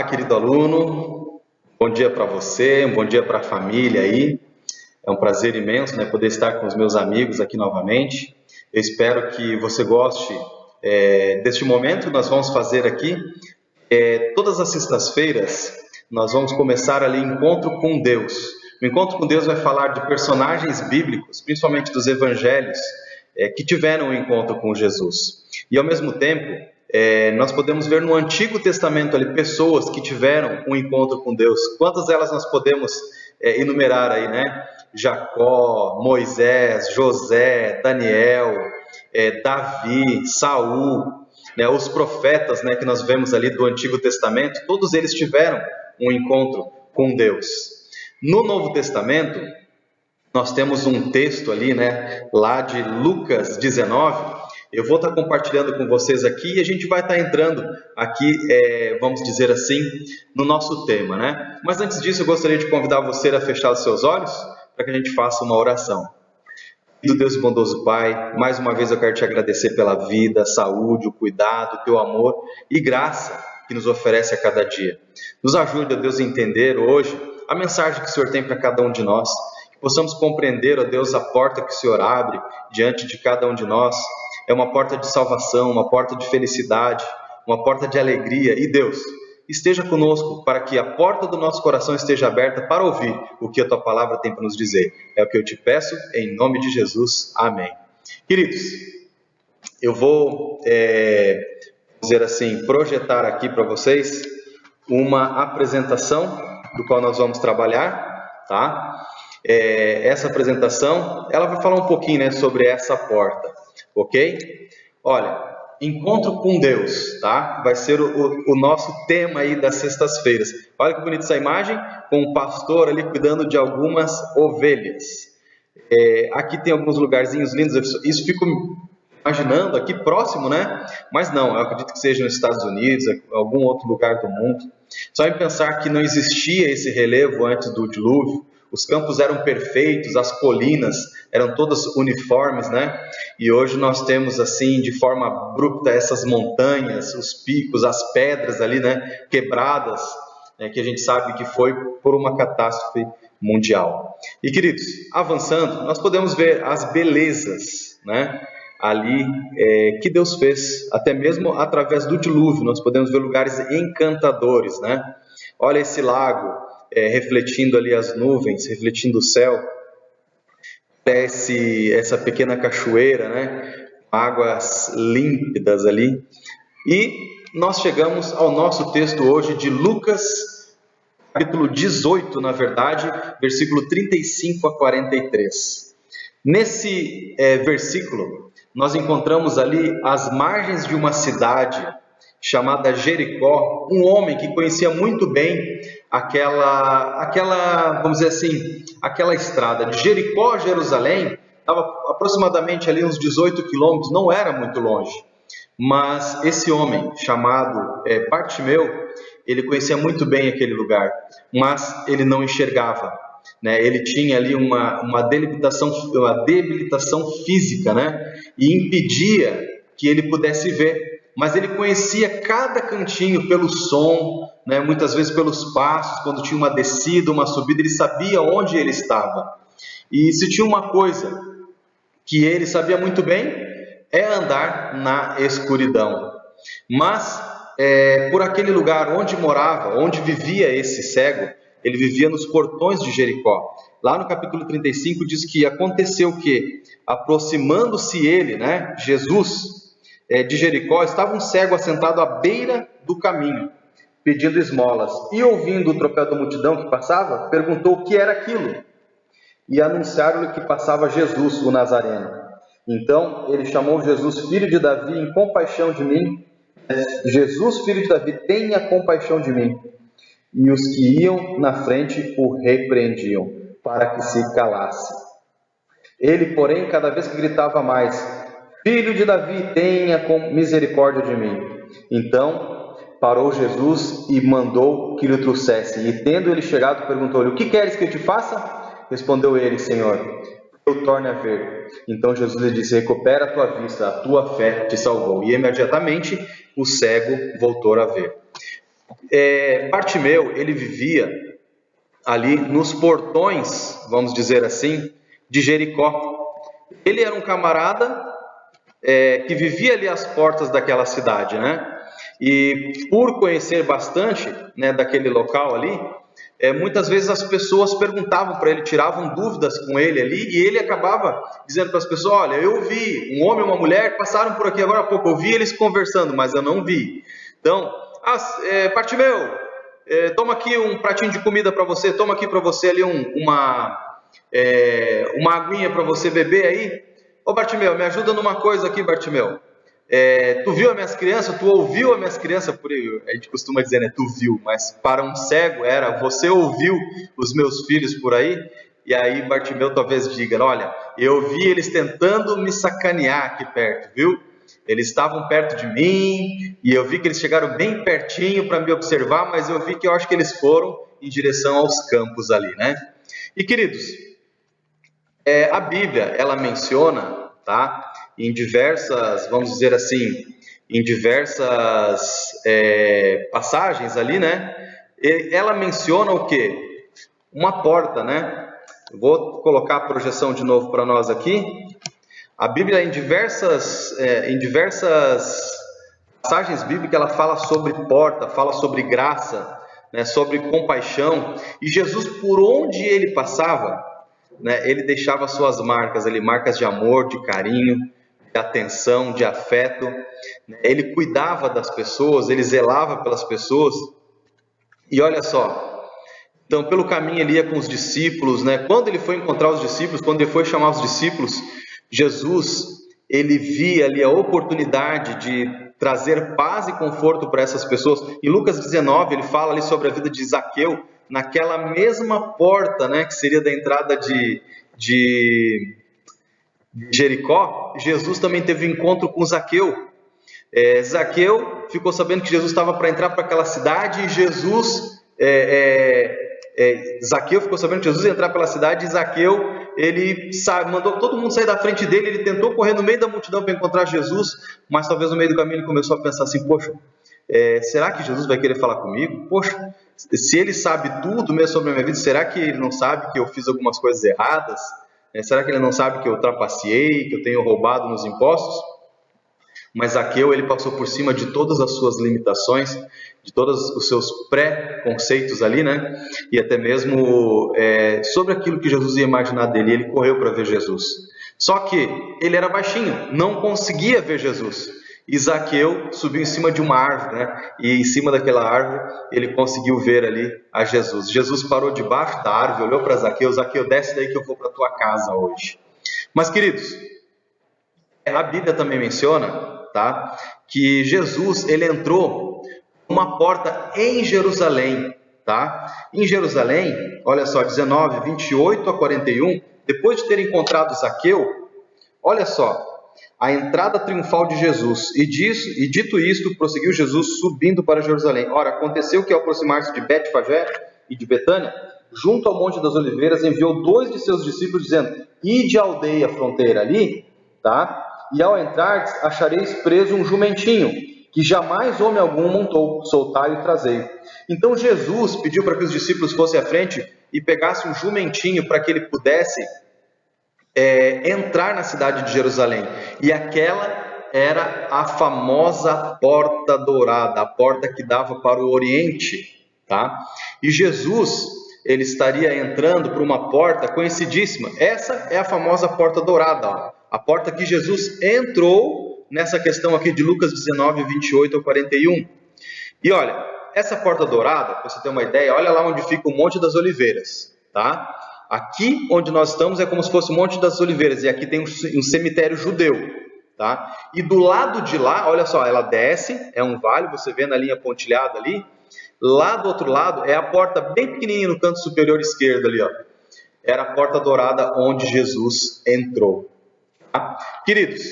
Olá, querido aluno, bom dia para você, um bom dia para a família aí. É um prazer imenso, né, poder estar com os meus amigos aqui novamente. Eu espero que você goste deste momento. Nós vamos fazer aqui, todas as sextas-feiras, nós vamos começar ali Encontro com Deus. O Encontro com Deus vai falar de personagens bíblicos, principalmente dos evangelhos, que tiveram um encontro com Jesus. E ao mesmo tempo, nós podemos ver no Antigo Testamento ali pessoas que tiveram um encontro com Deus. Quantas delas nós podemos enumerar aí, né? Jacó, Moisés, José, Daniel, Davi, Saul, né? Os profetas, né, que nós vemos ali do Antigo Testamento, todos eles tiveram um encontro com Deus. No Novo Testamento, nós temos um texto ali, né, lá de Lucas 19. Eu vou estar compartilhando com vocês aqui e a gente vai estar entrando aqui, vamos dizer assim, no nosso tema, né? Mas antes disso, eu gostaria de convidar você a fechar os seus olhos para que a gente faça uma oração. Do Deus bondoso Pai, mais uma vez eu quero te agradecer pela vida, saúde, o cuidado, o teu amor e graça que nos oferece a cada dia. Nos ajude, ó Deus, a entender hoje a mensagem que o Senhor tem para cada um de nós, que possamos compreender, ó Deus, a porta que o Senhor abre diante de cada um de nós. É uma porta de salvação, uma porta de felicidade, uma porta de alegria. E Deus, esteja conosco para que a porta do nosso coração esteja aberta para ouvir o que a Tua Palavra tem para nos dizer. É o que eu te peço, em nome de Jesus. Amém. Queridos, eu vou, dizer assim, projetar aqui para vocês uma apresentação do qual nós vamos trabalhar, tá? Essa apresentação, ela vai falar um pouquinho, né, sobre essa porta. Ok? Olha, encontro com Deus, tá? Vai ser o nosso tema aí das sextas-feiras. Olha que bonita essa imagem, com um pastor ali cuidando de algumas ovelhas. Aqui tem alguns lugarzinhos lindos, isso fico imaginando aqui próximo, né? Mas não, eu acredito que seja nos Estados Unidos, algum outro lugar do mundo. Só em pensar que não existia esse relevo antes do dilúvio, os campos eram perfeitos, as colinas eram todas uniformes, né? E hoje nós temos assim, de forma abrupta, essas montanhas, os picos, as pedras ali, né? Quebradas, né? Que a gente sabe que foi por uma catástrofe mundial. E queridos, avançando, nós podemos ver as belezas, né? Ali que Deus fez, até mesmo através do dilúvio, nós podemos ver lugares encantadores, né? Olha esse lago, refletindo ali as nuvens, refletindo o céu, essa pequena cachoeira, né? Águas límpidas ali. E nós chegamos ao nosso texto hoje de Lucas, capítulo 18, na verdade, versículo 35 a 43. Nesse versículo, nós encontramos ali as margens de uma cidade chamada Jericó, um homem que conhecia muito bem aquela, vamos dizer assim, aquela estrada de Jericó a Jerusalém, estava aproximadamente ali uns 18 quilômetros, não era muito longe. Mas esse homem chamado Bartimeu, ele conhecia muito bem aquele lugar, mas ele não enxergava, né? Ele tinha ali uma debilitação física, né? E impedia que ele pudesse ver. Mas ele conhecia cada cantinho pelo som, né? Muitas vezes pelos passos, quando tinha uma descida, uma subida, ele sabia onde ele estava. E se tinha uma coisa que ele sabia muito bem, é andar na escuridão. Mas, por aquele lugar onde morava, onde vivia esse cego, ele vivia nos portões de Jericó. Lá no capítulo 35 diz que aconteceu que, aproximando-se ele, né, Jesus, de Jericó, estava um cego assentado à beira do caminho, pedindo esmolas. E ouvindo o tropel da multidão que passava, perguntou o que era aquilo. E anunciaram-lhe que passava Jesus, o Nazareno. Então ele chamou Jesus, filho de Davi, em compaixão de mim. Jesus, filho de Davi, tenha compaixão de mim. E os que iam na frente o repreendiam, para que se calasse. Ele, porém, cada vez que gritava mais, Filho de Davi, tenha misericórdia de mim. Então parou Jesus e mandou que lhe trouxesse. E tendo ele chegado, perguntou-lhe, o que queres que eu te faça? Respondeu ele, Senhor, eu torne a ver. Então Jesus lhe disse, recupera a tua vista, a tua fé te salvou. E imediatamente o cego voltou a ver. Bartimeu, ele vivia ali nos portões, vamos dizer assim, de Jericó. Ele era um camarada que vivia ali às portas daquela cidade, né? E por conhecer bastante, né, daquele local ali, muitas vezes as pessoas perguntavam para ele, tiravam dúvidas com ele ali, e ele acabava dizendo para as pessoas: olha, eu vi um homem e uma mulher que passaram por aqui agora há pouco, eu vi eles conversando, mas eu não vi. Então, Bartimeu, toma aqui um pratinho de comida para você, toma aqui para você ali uma aguinha para você beber aí. Ô Bartimeu, me ajuda numa coisa aqui, Bartimeu. Tu viu as minhas crianças? Tu ouviu as minhas crianças? A gente costuma dizer, né? Tu viu, mas para um cego era: você ouviu os meus filhos por aí? E aí Bartimeu talvez diga: olha, eu vi eles tentando me sacanear aqui perto, viu? Eles estavam perto de mim e eu vi que eles chegaram bem pertinho para me observar, mas eu vi que eu acho que eles foram em direção aos campos ali, né? E queridos, a Bíblia, ela menciona, tá? Em diversas, vamos dizer assim, em diversas passagens ali, né? Ela menciona o quê? Uma porta, né? Eu vou colocar a projeção de novo para nós aqui. A Bíblia, em diversas passagens bíblicas, ela fala sobre porta, fala sobre graça, né? Sobre compaixão. E Jesus, por onde ele passava, né, ele deixava suas marcas ali, marcas de amor, de carinho, de atenção, de afeto. Ele cuidava das pessoas, ele zelava pelas pessoas. E olha só, então pelo caminho ele ia com os discípulos, né? Quando ele foi encontrar os discípulos, quando ele foi chamar os discípulos, Jesus, ele via ali a oportunidade de trazer paz e conforto para essas pessoas. Em Lucas 19, ele fala ali sobre a vida de Zaqueu, naquela mesma porta, né, que seria da entrada de Jericó. Jesus também teve um encontro com Zaqueu. Zaqueu ficou sabendo que Jesus estava para entrar para aquela cidade, e Zaqueu ficou sabendo que Jesus ia entrar pela cidade, e Zaqueu, ele mandou todo mundo sair da frente dele. Ele tentou correr no meio da multidão para encontrar Jesus, mas talvez no meio do caminho ele começou a pensar assim: poxa, será que Jesus vai querer falar comigo? Poxa, se ele sabe tudo mesmo sobre a minha vida, será que ele não sabe que eu fiz algumas coisas erradas? Será que ele não sabe que eu trapaceei, que eu tenho roubado nos impostos? Mas Zaqueu, ele passou por cima de todas as suas limitações, de todos os seus pré-conceitos ali, né? E até mesmo sobre aquilo que Jesus ia imaginar dele. Ele correu para ver Jesus. Só que ele era baixinho, não conseguia ver Jesus. E Zaqueu subiu em cima de uma árvore, né? E em cima daquela árvore ele conseguiu ver ali a Jesus. Jesus parou debaixo da árvore, olhou para Zaqueu: Zaqueu, desce daí que eu vou para a tua casa hoje. Mas queridos, a Bíblia também menciona, tá, que Jesus, ele entrou uma porta em Jerusalém, tá? Em Jerusalém, olha só, 19, 28 a 41, depois de ter encontrado Zaqueu, olha só, a entrada triunfal de Jesus. E dito isto, prosseguiu Jesus subindo para Jerusalém. Ora, aconteceu que ao aproximar-se de Betfagé e de Betânia, junto ao Monte das Oliveiras, enviou 2 de seus discípulos, dizendo: ide à aldeia fronteira ali, tá? E ao entrar, achareis preso um jumentinho, que jamais homem algum montou, soltai e trazei. Então Jesus pediu para que os discípulos fossem à frente e pegassem um jumentinho para que ele pudesse entrar na cidade de Jerusalém. E aquela era a famosa Porta Dourada, a porta que dava para o Oriente, tá? E Jesus, ele estaria entrando por uma porta conhecidíssima. Essa é a famosa Porta Dourada, ó. A porta que Jesus entrou nessa questão aqui de Lucas 19, 28 a 41. E olha, essa Porta Dourada, para você ter uma ideia, olha lá onde fica o Monte das Oliveiras, tá? Aqui onde nós estamos é como se fosse o Monte das Oliveiras, e aqui tem um cemitério judeu, tá? E do lado de lá, olha só, ela desce, é um vale, você vê na linha pontilhada ali. Lá do outro lado é a porta bem pequenininha no canto superior esquerdo ali, ó. Era a Porta Dourada onde Jesus entrou. Tá? Queridos,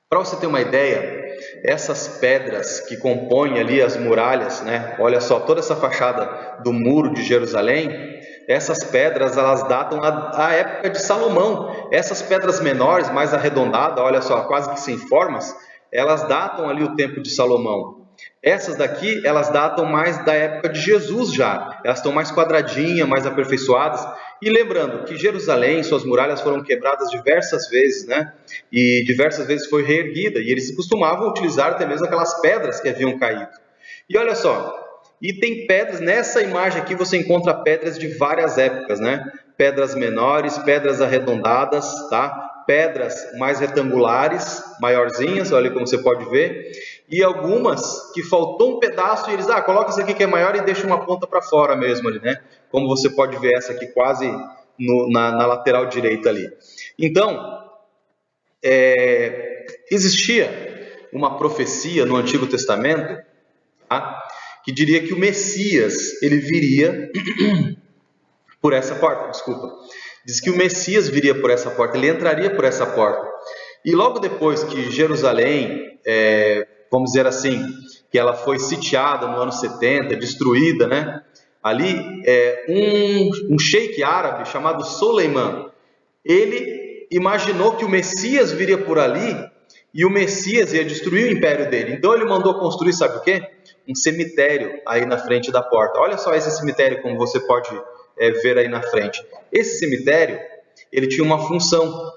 para você ter uma ideia, essas pedras que compõem ali as muralhas, né? Olha só, toda essa fachada do muro de Jerusalém, essas pedras, elas datam a época de Salomão. Essas pedras menores, mais arredondadas, olha só, quase que sem formas, elas datam ali o tempo de Salomão. Essas daqui, elas datam mais da época de Jesus já. Elas estão mais quadradinhas, mais aperfeiçoadas. E lembrando que Jerusalém, suas muralhas foram quebradas diversas vezes, né? E diversas vezes foi reerguida. E eles costumavam utilizar até mesmo aquelas pedras que haviam caído. E olha só, e tem pedras, nessa imagem aqui você encontra pedras de várias épocas, né? Pedras menores, pedras arredondadas, tá? Pedras mais retangulares, maiorzinhas, olha como você pode ver. E algumas que faltou um pedaço e eles, coloca essa aqui que é maior e deixa uma ponta para fora mesmo ali, né? Como você pode ver essa aqui quase na lateral direita ali. Então, existia uma profecia no Antigo Testamento, tá? Que diria que o Messias, ele viria por essa porta, Diz que o Messias viria por essa porta, ele entraria por essa porta. E logo depois que Jerusalém, vamos dizer assim, que ela foi sitiada no ano 70, destruída, né? Ali, um sheik árabe chamado Soleiman, ele imaginou que o Messias viria por ali e o Messias ia destruir o império dele. Então ele mandou construir, sabe o quê? Um cemitério aí na frente da porta. Olha só esse cemitério como você pode ver aí na frente. Esse cemitério, ele tinha uma função.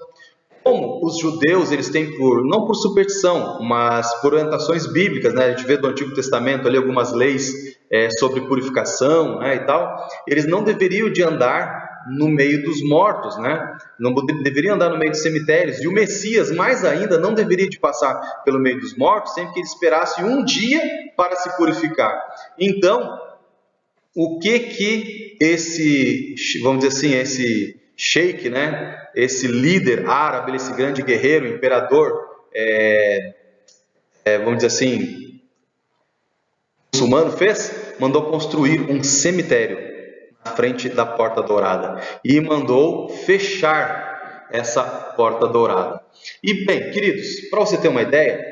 Como os judeus, eles têm não por superstição, mas por orientações bíblicas, né? A gente vê do Antigo Testamento ali algumas leis sobre purificação, né, e tal. Eles não deveriam de andar no meio dos mortos, né? Não deveriam andar no meio dos cemitérios. E o Messias, mais ainda, não deveria de passar pelo meio dos mortos, sempre que ele esperasse um dia para se purificar. Então, o que esse, vamos dizer assim, esse sheik, né? Esse líder árabe, esse grande guerreiro, imperador, vamos dizer assim, muçulmano fez? Mandou construir um cemitério na frente da Porta Dourada e mandou fechar essa Porta Dourada. E bem, queridos, para você ter uma ideia,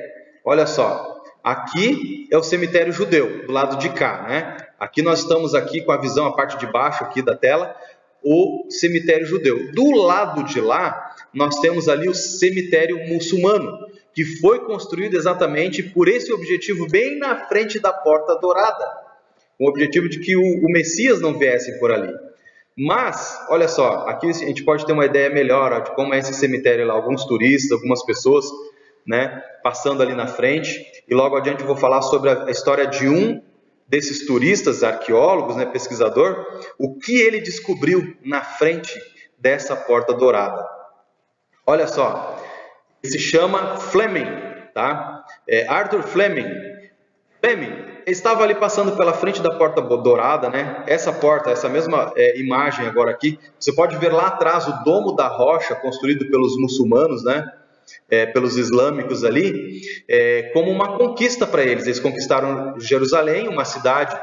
olha só, aqui é o cemitério judeu, do lado de cá, né? Aqui nós estamos aqui com a visão, a parte de baixo aqui da tela, o cemitério judeu. Do lado de lá, nós temos ali o cemitério muçulmano, que foi construído exatamente por esse objetivo, bem na frente da Porta Dourada, com o objetivo de que o Messias não viesse por ali. Mas, olha só, aqui a gente pode ter uma ideia melhor de como é esse cemitério lá. Alguns turistas, algumas pessoas, né, passando ali na frente, e logo adiante eu vou falar sobre a história de um desses turistas, arqueólogos, né, pesquisador, o que ele descobriu na frente dessa Porta Dourada. Olha só, ele se chama Fleming, tá? Arthur Fleming. Fleming estava ali passando pela frente da Porta Dourada, né? Essa porta, essa mesma imagem agora aqui, você pode ver lá atrás o Domo da Rocha, construído pelos muçulmanos, né? Pelos islâmicos ali, como uma conquista para eles. Eles conquistaram Jerusalém, uma cidade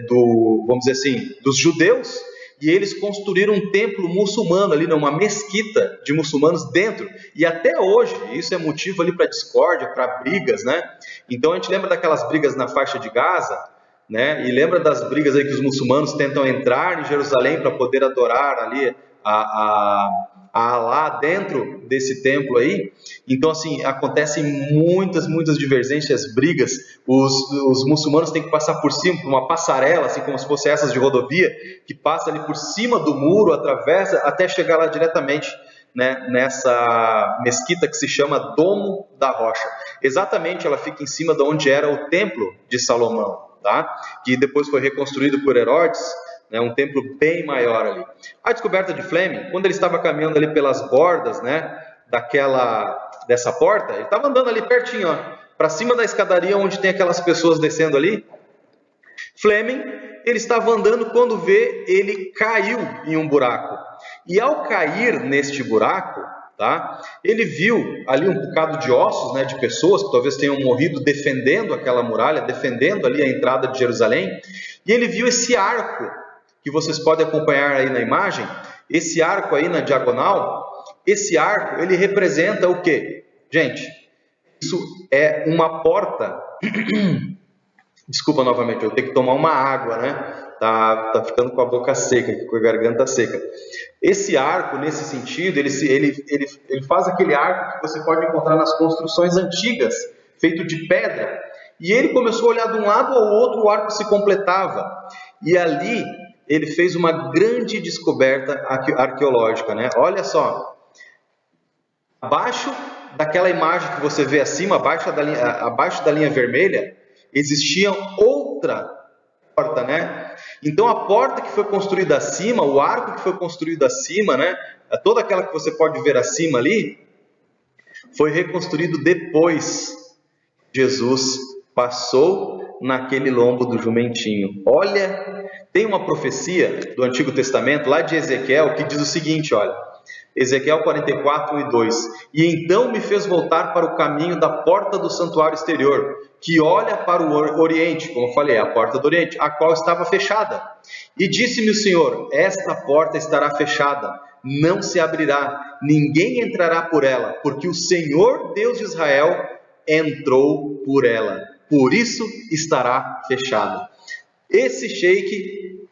vamos dizer assim, dos judeus, e eles construíram um templo muçulmano ali, uma mesquita de muçulmanos dentro. E até hoje, isso é motivo ali para discórdia, para brigas, né? Então a gente lembra daquelas brigas na faixa de Gaza, né? E lembra das brigas aí que os muçulmanos tentam entrar em Jerusalém para poder adorar ali a Alá dentro desse templo aí. Então, assim, acontecem muitas divergências, brigas. Os muçulmanos têm que passar por cima, por uma passarela, assim como se fosse essas de rodovia, que passa ali por cima do muro, atravessa, até chegar lá diretamente, né, nessa mesquita que se chama Domo da Rocha. Exatamente, ela fica em cima de onde era o templo de Salomão, tá? Que depois foi reconstruído por Herodes, né, um templo bem maior ali. A descoberta de Fleming, quando ele estava caminhando ali pelas bordas, né, dessa porta, ele estava andando ali pertinho, para cima da escadaria onde tem aquelas pessoas descendo ali. Fleming, ele estava andando, quando vê, ele caiu em um buraco. E ao cair neste buraco, tá, ele viu ali um bocado de ossos, né, de pessoas que talvez tenham morrido defendendo aquela muralha, defendendo ali a entrada de Jerusalém. E ele viu esse arco, que vocês podem acompanhar aí na imagem, esse arco aí na diagonal. Esse arco, ele representa o quê? Gente, isso é uma porta. Desculpa novamente, eu tenho que tomar uma água, né? Tá ficando com a boca seca, com a garganta seca. Esse arco, nesse sentido, ele faz aquele arco que você pode encontrar nas construções antigas, feito de pedra. E ele começou a olhar de um lado ao outro, o arco se completava. E ali ele fez uma grande descoberta arqueológica, né? Olha só, abaixo daquela imagem que você vê acima, abaixo da linha vermelha, existia outra porta, né? Então a porta que foi construída acima, o arco que foi construído acima, né? Toda aquela que você pode ver acima ali, foi reconstruído depois que Jesus passou naquele lombo do jumentinho. Olha, tem uma profecia do Antigo Testamento, lá de Ezequiel, que diz o seguinte, olha, Ezequiel 44, 1 e 2. E então me fez voltar para o caminho da porta do santuário exterior, que olha para o oriente, como eu falei, a porta do oriente, a qual estava fechada. E disse-me o Senhor, esta porta estará fechada, não se abrirá, ninguém entrará por ela, porque o Senhor Deus de Israel entrou por ela, por isso estará fechada. Esse sheik,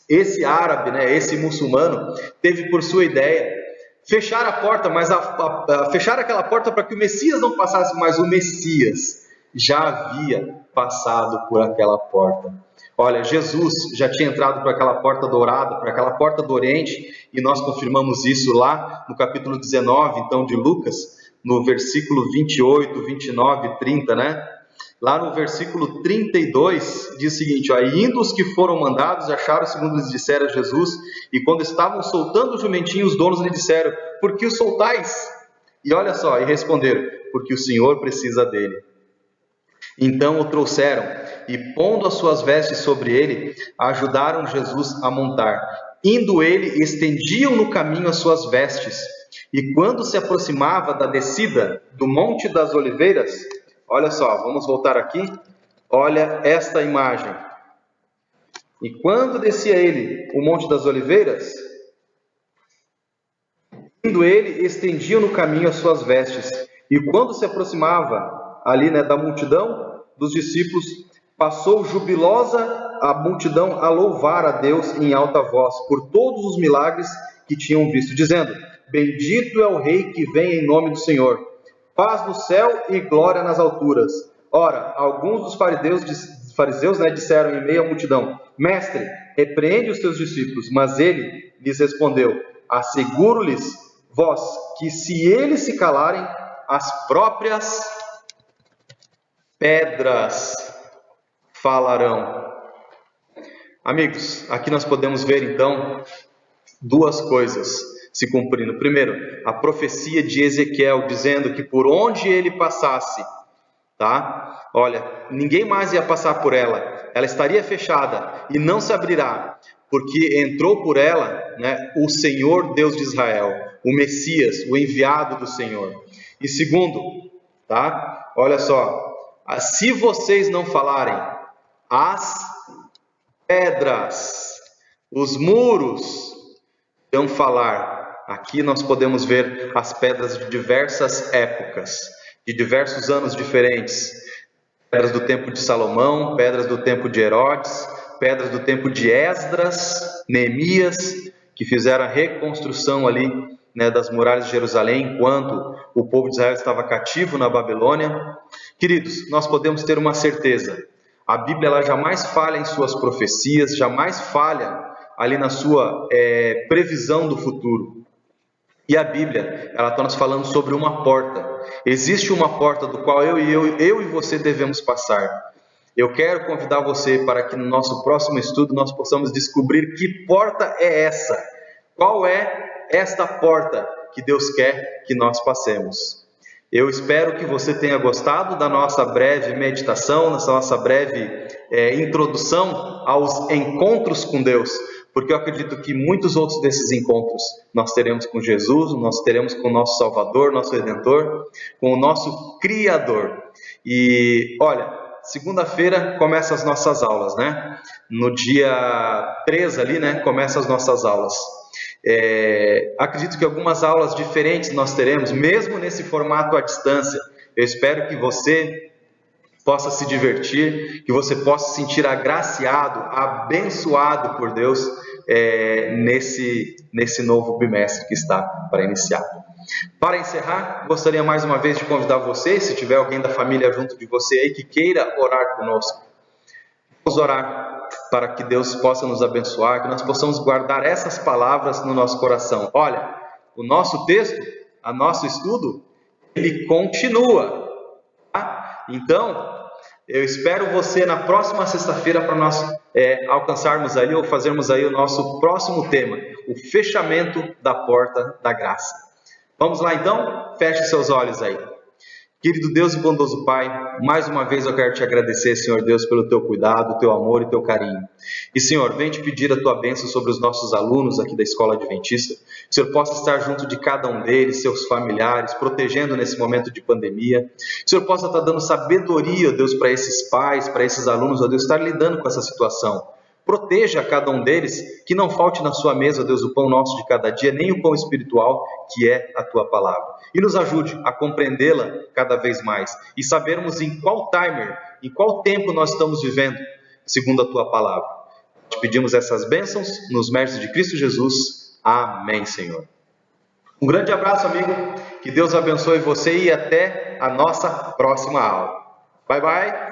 esse árabe, né, esse muçulmano, teve por sua ideia fechar a porta, mas fechar aquela porta para que o Messias não passasse, mas o Messias já havia passado por aquela porta. Olha, Jesus já tinha entrado por aquela porta dourada, por aquela porta do Oriente, e nós confirmamos isso lá no capítulo 19, então, de Lucas, no versículo 28, 29 e 30, né? Lá no versículo 32, diz o seguinte, ó, indo os que foram mandados, acharam segundo lhes dissera Jesus, e quando estavam soltando o jumentinho, os donos lhe disseram, por que o soltais? E olha só, e responderam, porque o Senhor precisa dele. Então o trouxeram, e pondo as suas vestes sobre ele, ajudaram Jesus a montar. Indo ele, estendiam no caminho as suas vestes, e quando se aproximava da descida do Monte das Oliveiras, olha só, vamos voltar aqui, olha esta imagem. E quando descia ele o Monte das Oliveiras, indo ele, estendiam no caminho as suas vestes, e quando se aproximava ali, né, da multidão dos discípulos, passou jubilosa a multidão a louvar a Deus em alta voz, por todos os milagres que tinham visto, dizendo, bendito é o Rei que vem em nome do Senhor, paz no céu e glória nas alturas. Ora, alguns dos fariseus, né, disseram em meio à multidão, mestre, repreende os teus discípulos, mas ele lhes respondeu, asseguro-lhes vós, que se eles se calarem, as próprias pedras falarão. Amigos, aqui nós podemos ver então duas coisas se cumprindo. Primeiro, a profecia de Ezequiel dizendo que por onde ele passasse, tá? Olha, ninguém mais ia passar por ela, ela estaria fechada e não se abrirá, porque entrou por ela, né, o Senhor Deus de Israel, o Messias, o enviado do Senhor. E segundo, tá? Olha só, se vocês não falarem, as pedras, os muros vão falar. Aqui nós podemos ver as pedras de diversas épocas, de diversos anos diferentes. Pedras do tempo de Salomão, pedras do tempo de Herodes, pedras do tempo de Esdras, Neemias, que fizeram a reconstrução ali, né, das muralhas de Jerusalém, enquanto o povo de Israel estava cativo na Babilônia. Queridos, nós podemos ter uma certeza. A Bíblia ela jamais falha em suas profecias, jamais falha ali na sua previsão do futuro. E a Bíblia, ela está nos falando sobre uma porta. Existe uma porta do qual eu e você devemos passar. Eu quero convidar você para que no nosso próximo estudo nós possamos descobrir que porta é essa. Qual é esta porta que Deus quer que nós passemos. Eu espero que você tenha gostado da nossa breve meditação, dessa nossa breve introdução aos encontros com Deus, porque eu acredito que muitos outros desses encontros nós teremos com Jesus, nós teremos com o nosso Salvador, nosso Redentor, com o nosso Criador. E olha, segunda-feira começam as nossas aulas, né? No dia 3 ali, né, começam as nossas aulas. Acredito que algumas aulas diferentes nós teremos, mesmo nesse formato à distância. Eu espero que você possa se divertir, que você possa se sentir agraciado, abençoado por Deus nesse novo bimestre que está para iniciar. Para encerrar, gostaria mais uma vez de convidar você, se tiver alguém da família junto de você aí que queira orar conosco. Vamos orar para que Deus possa nos abençoar, que nós possamos guardar essas palavras no nosso coração. Olha, o nosso texto, o nosso estudo, ele continua. Tá? Então, eu espero você na próxima sexta-feira para nós alcançarmos aí ou fazermos aí o nosso próximo tema, o fechamento da porta da graça. Vamos lá então? Feche seus olhos aí. Querido Deus e bondoso Pai, mais uma vez eu quero te agradecer, Senhor Deus, pelo teu cuidado, teu amor e teu carinho. E, Senhor, vem te pedir a tua bênção sobre os nossos alunos aqui da Escola Adventista, que o Senhor possa estar junto de cada um deles, seus familiares, protegendo nesse momento de pandemia. Que o Senhor possa estar dando sabedoria, Deus, para esses pais, para esses alunos, ó Deus, estar lidando com essa situação. Proteja cada um deles, que não falte na sua mesa, Deus, o pão nosso de cada dia, nem o pão espiritual, que é a tua palavra. E nos ajude a compreendê-la cada vez mais e sabermos em qual timer, em qual tempo nós estamos vivendo, segundo a tua palavra. Te pedimos essas bênçãos nos méritos de Cristo Jesus. Amém, Senhor. Um grande abraço, amigo. Que Deus abençoe você e até a nossa próxima aula. Bye, bye.